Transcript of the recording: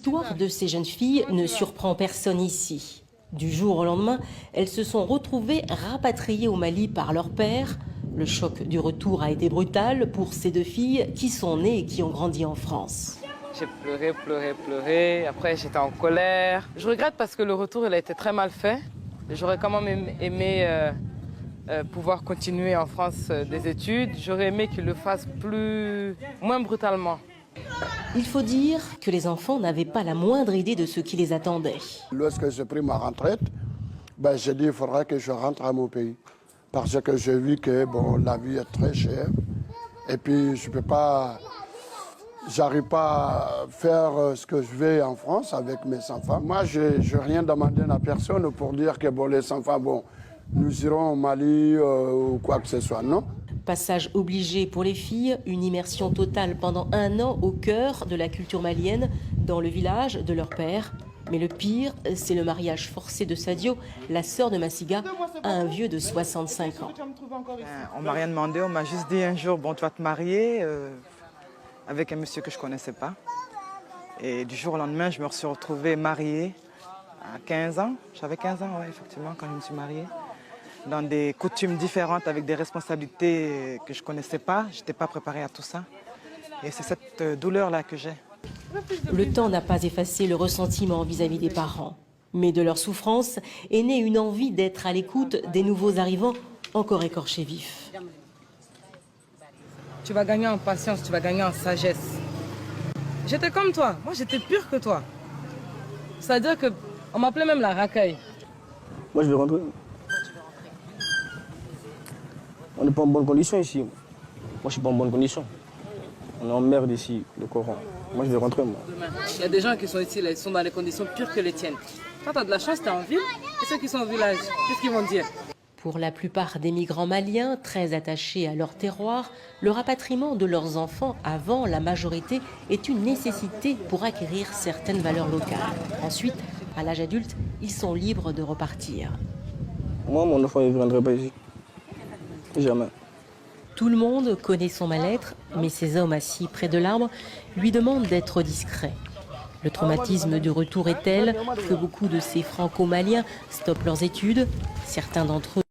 L'histoire de ces jeunes filles ne surprend personne ici. Du jour au lendemain, elles se sont retrouvées rapatriées au Mali par leur père. Le choc du retour a été brutal pour ces deux filles qui sont nées et qui ont grandi en France. J'ai pleuré, pleuré, pleuré. Après, j'étais en colère. Je regrette parce que le retour, il a été très mal fait. J'aurais quand même aimé pouvoir continuer en France des études. J'aurais aimé qu'ils le fassent moins brutalement. Il faut dire que les enfants n'avaient pas la moindre idée de ce qui les attendait. Lorsque j'ai pris ma retraite, j'ai dit qu'il faudrait que je rentre à mon pays. Parce que j'ai vu que la vie est très chère. Et puis j'arrive pas à faire ce que je veux en France avec mes enfants. Moi, je n'ai rien demandé à personne pour dire que les enfants, nous irons au Mali ou quoi que ce soit, non. Passage obligé pour les filles, une immersion totale pendant 1 an au cœur de la culture malienne, dans le village de leur père. Mais le pire, c'est le mariage forcé de Sadio, la sœur de Massiga, à un vieux de 65 ans. On m'a rien demandé, on m'a juste dit un jour, tu vas te marier avec un monsieur que je ne connaissais pas. Et du jour au lendemain, je me suis retrouvée mariée à 15 ans. J'avais 15 ans, ouais, effectivement, quand je me suis mariée. Dans des coutumes différentes, avec des responsabilités que je ne connaissais pas. Je n'étais pas préparée à tout ça. Et c'est cette douleur-là que j'ai. Le temps n'a pas effacé le ressentiment vis-à-vis des parents. Mais de leur souffrance est née une envie d'être à l'écoute des nouveaux arrivants, encore écorchés vifs. Tu vas gagner en patience, tu vas gagner en sagesse. J'étais comme toi, moi j'étais pire que toi. C'est-à-dire qu'on m'appelait même la racaille. Moi je vais rentrer. On n'est pas en bonne condition ici. Moi je suis pas en bonne condition. On est en merde ici, le Coran. Moi je vais rentrer moi. Il y a des gens qui sont ici, là, ils sont dans des conditions pires que les tiennes. Toi tu as de la chance, tu es en ville. Et ceux qui sont au village, qu'est-ce qu'ils vont dire? Pour la plupart des migrants maliens, très attachés à leur terroir, le rapatriement de leurs enfants avant la majorité est une nécessité pour acquérir certaines valeurs locales. Ensuite, à l'âge adulte, ils sont libres de repartir. Moi, mon enfant, il ne viendrait pas ici. Jamais. Tout le monde connaît son mal-être, mais ces hommes assis près de l'arbre lui demandent d'être discret. Le traumatisme du retour est tel que beaucoup de ces franco-maliens stoppent leurs études. Certains d'entre eux